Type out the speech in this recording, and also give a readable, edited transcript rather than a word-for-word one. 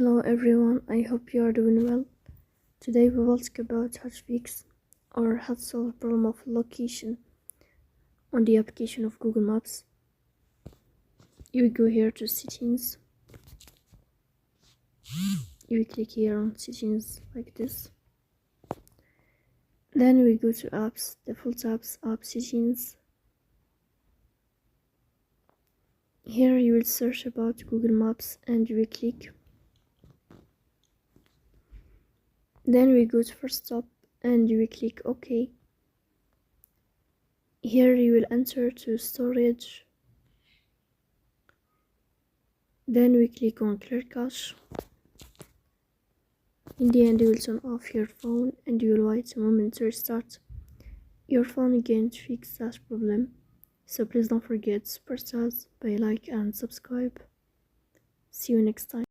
Hello everyone, I hope you are doing well. Today we will talk about how to fix or how to solve the problem of location on the application of Google Maps. You go here to settings. You click here on settings like this. Then we go to apps, default apps, app settings. Here you will search about Google Maps and you will click. Then we go to first stop and you will click OK. Here you will enter to storage. Then we click on clear cache. In the end you will turn off your phone and you will wait a moment to restart your phone again to fix that problem. So please don't forget to support us by like and subscribe. See you next time.